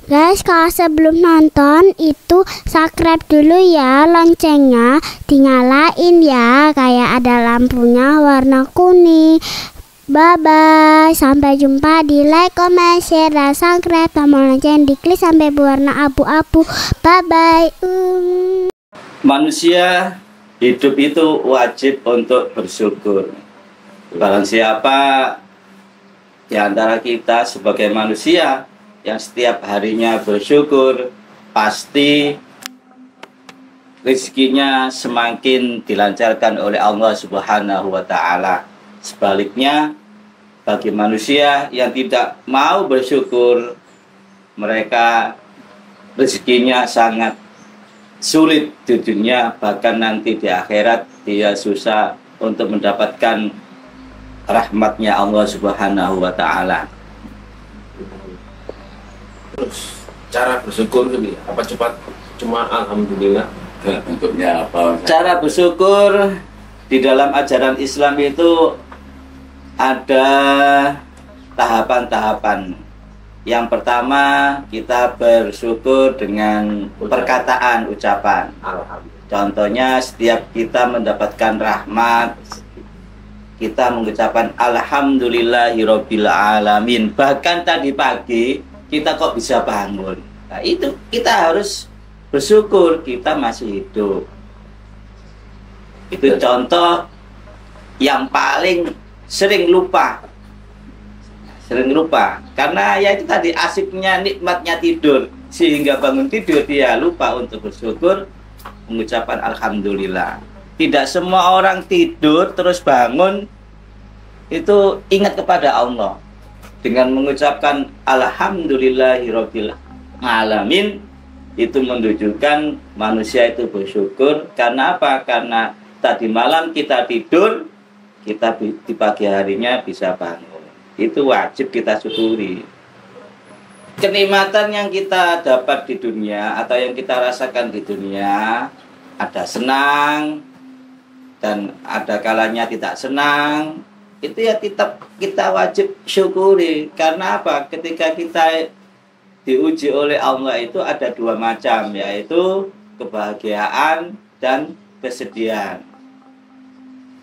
Guys, kalau sebelum nonton itu subscribe dulu ya, loncengnya dinyalain ya, kayak ada lampunya warna kuning. Bye bye, sampai jumpa di like, comment, share, dan subscribe, tombol lonceng diklik sampai berwarna abu-abu. Bye bye. Manusia hidup itu wajib untuk bersyukur. Barang siapa di antara kita sebagai manusia yang setiap harinya bersyukur, pasti rezekinya semakin dilancarkan oleh Allah Subhanahu wa Ta'ala. Sebaliknya, bagi manusia yang tidak mau bersyukur, mereka rezekinya sangat sulit di dunia, bahkan nanti di akhirat dia susah untuk mendapatkan rahmatnya Allah Subhanahu wa Ta'ala. Terus cara bersyukur ini apa cepat cuma alhamdulillah? Bentuknya apa? Cara bersyukur di dalam ajaran Islam itu ada tahapan-tahapan. Yang pertama, kita bersyukur dengan perkataan, ucapan. Alhamdulillah. Contohnya setiap kita mendapatkan rahmat, kita mengucapkan alhamdulillahirabbil alamin. Bahkan tadi pagi kita kok bisa bangun. Nah, itu kita harus bersyukur kita masih hidup. Itu contoh yang paling sering lupa. Karena ya itu tadi asiknya, nikmatnya tidur, sehingga bangun tidur dia lupa untuk bersyukur, mengucapkan alhamdulillah. Tidak semua orang tidur terus bangun itu ingat kepada Allah. Dengan mengucapkan alhamdulillahirabbil alamin, itu menunjukkan manusia itu bersyukur. Karena apa? Karena tadi malam kita tidur, kita di pagi harinya bisa bangun. Itu wajib kita syukuri. Kenikmatan yang kita dapat di dunia atau yang kita rasakan di dunia, ada senang dan ada kalanya tidak senang. Itu ya kita wajib syukuri. Karena apa? Ketika kita diuji oleh Allah itu ada dua macam, yaitu kebahagiaan dan kesedihan.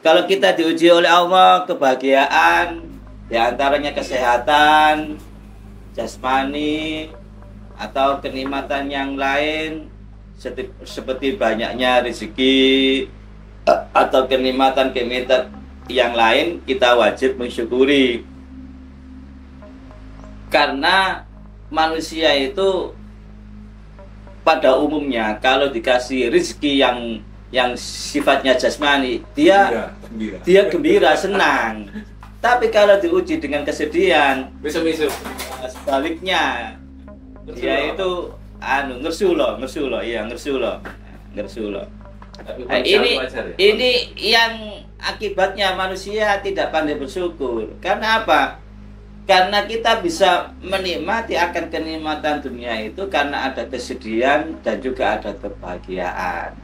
Kalau kita diuji oleh Allah, kebahagiaan diantaranya kesehatan jasmani atau kenikmatan yang lain seperti banyaknya rezeki atau kenikmatan yang lain, kita wajib mensyukuri. Karena manusia itu pada umumnya kalau dikasih rezeki yang sifatnya jasmani, dia gembira, senang. Tapi kalau diuji dengan kesedihan, sebaliknya dia itu ngersulo. Nah, ini yang akibatnya manusia tidak pandai bersyukur. Karena apa? Karena kita bisa menikmati akan kenikmatan dunia itu karena ada kesedihan dan juga ada kebahagiaan.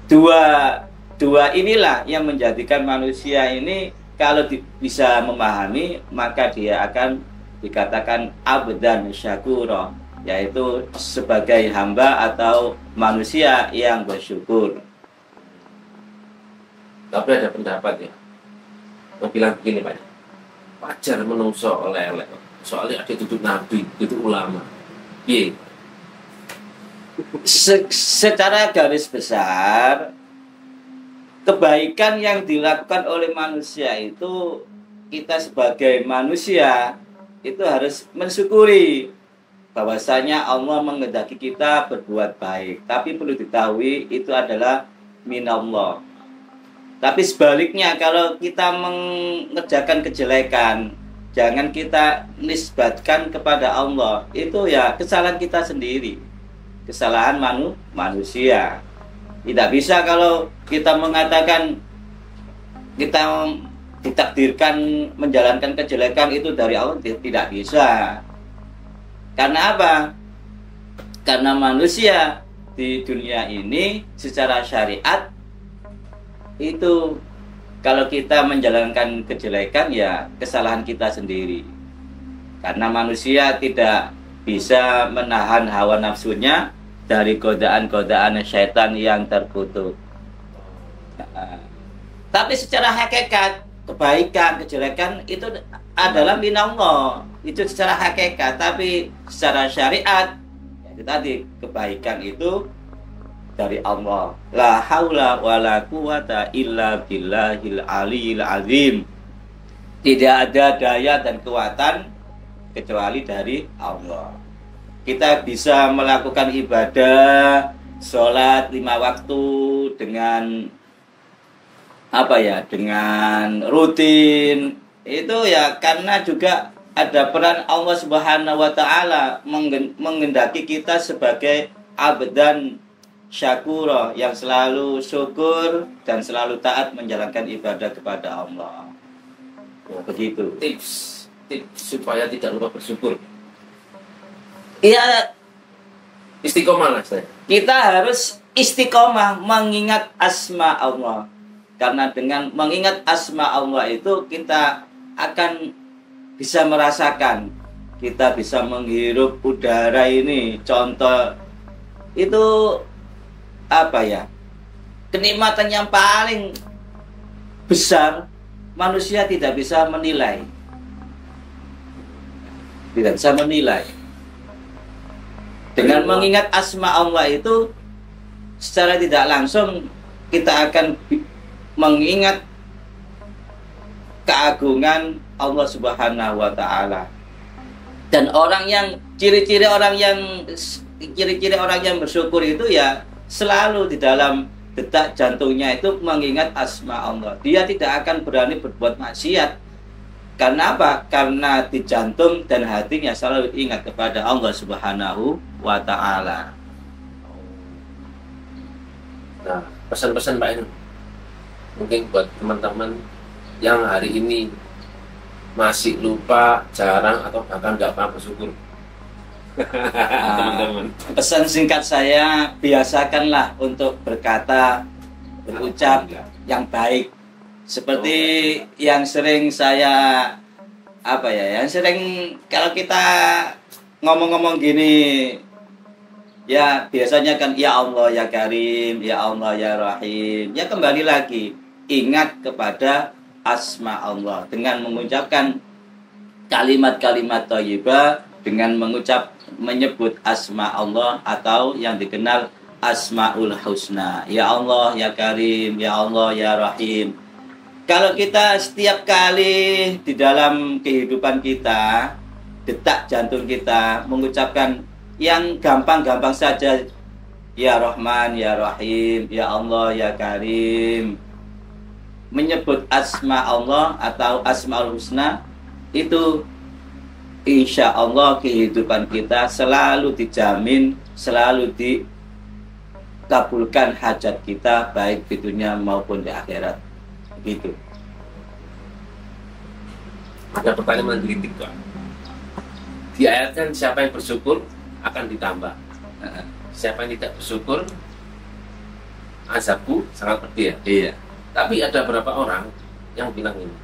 Dua inilah yang menjadikan manusia ini kalau bisa memahami, maka dia akan dikatakan abdan syakura, yaitu sebagai hamba atau manusia yang bersyukur. Tapi ada pendapat ya, yang bilang begini Pak, wajar menungso oleh soalnya ada itu nabi, itu ulama. Iya. Secara garis besar, kebaikan yang dilakukan oleh manusia itu, kita sebagai manusia itu harus mensyukuri bahwasanya Allah menghendaki kita berbuat baik. Tapi perlu diketahui itu adalah minallah. Tapi sebaliknya, kalau kita mengerjakan kejelekan, jangan kita nisbatkan kepada Allah. Itu ya kesalahan kita sendiri, kesalahan manusia. Tidak bisa kalau kita mengatakan kita ditakdirkan menjalankan kejelekan itu dari Allah, tidak bisa. Karena apa? Karena manusia di dunia ini secara syariat itu kalau kita menjalankan kejelekan ya kesalahan kita sendiri. Karena manusia tidak bisa menahan hawa nafsunya dari godaan-godaan syaitan yang terkutuk. Tapi secara hakikat, kebaikan, kejelekan itu adalah minallah. Itu secara hakikat, tapi secara syariat, itu tadi, kebaikan itu dari Allah. La haula wala quwata illa billahil aliyil azim. Tidak ada daya dan kekuatan kecuali dari Allah. Kita bisa melakukan ibadah, sholat 5 waktu dengan dengan rutin. Itu ya karena juga ada peran Allah Subhanahu wa taala menghendaki kita sebagai abdan syakura yang selalu syukur dan selalu taat menjalankan ibadah kepada Allah. Begitu. Tips supaya tidak lupa bersyukur. Iya, Istiqomah lah saya. kita harus istiqomah mengingat asma Allah. Karena dengan mengingat asma Allah itu kita akan bisa merasakan, kita bisa menghirup udara ini. Contoh itu kenikmatan yang paling besar, manusia tidak bisa menilai. Tidak bisa menilai. Dengan mengingat asma Allah itu secara tidak langsung kita akan mengingat keagungan Allah Subhanahu wa taala. Dan ciri-ciri orang yang bersyukur itu ya selalu di dalam detak jantungnya itu mengingat asma Allah. Dia tidak akan berani berbuat maksiat. Karena apa? Karena di jantung dan hatinya selalu ingat kepada Allah Subhanahu wa taala. Nah, pesan-pesan Pak Ainun mungkin buat teman-teman yang hari ini masih lupa, jarang atau bahkan nggak pernah bersyukur. Teman-teman. Pesan singkat saya, biasakanlah untuk berkata, berucap yang baik. Seperti yang sering saya yang sering kalau kita ngomong-ngomong gini, ya biasanya kan ya Allah ya Karim, ya Allah ya Rahim. Ya kembali lagi, ingat kepada asma Allah dengan mengucapkan kalimat-kalimat thayyibah, dengan menyebut asma Allah atau yang dikenal Asmaul Husna. Ya Allah ya Karim, ya Allah ya Rahim. Kalau kita setiap kali di dalam kehidupan kita, detak jantung kita mengucapkan yang gampang-gampang saja, ya Rahman, ya Rahim, ya Allah, ya Karim, menyebut asma Allah atau Asmaul Husna, itu insya Allah kehidupan kita selalu dijamin, selalu dikabulkan hajat kita baik di dunia maupun di akhirat. Gitu. Ada pertanyaan menggelitik Pak. Di ayat kan siapa yang bersyukur akan ditambah. Siapa yang tidak bersyukur azabku sangat pedih ya. Iya. Tapi ada beberapa orang yang bilang ini,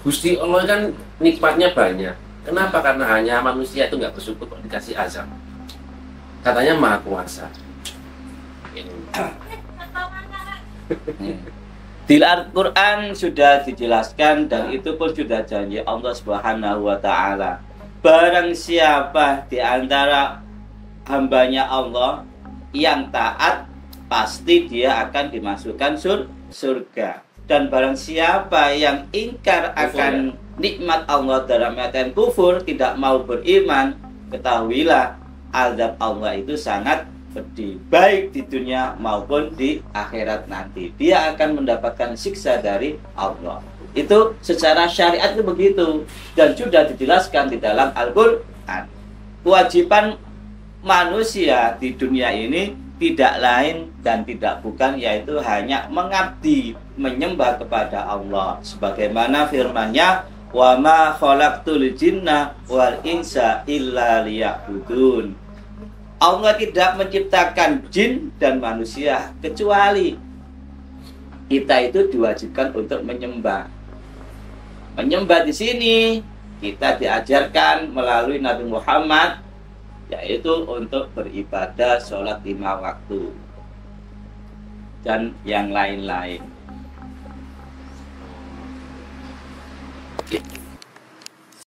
Gusti Allah kan nikmatnya banyak. Kenapa? Karena hanya manusia itu nggak bersyukur kok dikasih azab. Katanya Maha Kuasa. Di Al-Quran sudah dijelaskan dan itu pun sudah janji Allah Subhanahu wa ta'ala. Barang siapa di antara hambanya Allah yang taat, pasti dia akan dimasukkan surga. Dan barang siapa yang ingkar akan nikmat Allah dalam artian kufur, tidak mau beriman, ketahuilah azab Allah itu sangat pedih, baik di dunia maupun di akhirat nanti. Dia akan mendapatkan siksa dari Allah. Itu secara syariat itu begitu, dan sudah dijelaskan di dalam Al-Quran. Kewajiban manusia di dunia ini tidak lain dan tidak bukan, yaitu hanya mengabdi, menyembah kepada Allah. Sebagaimana firman-Nya, wa ma khalaqtul jinna wal insa illa liya'budun. Allah tidak menciptakan jin dan manusia kecuali kita itu diwajibkan untuk menyembah. Menyembah di sini kita diajarkan melalui Nabi Muhammad, yaitu untuk beribadah sholat 5 waktu dan yang lain-lain.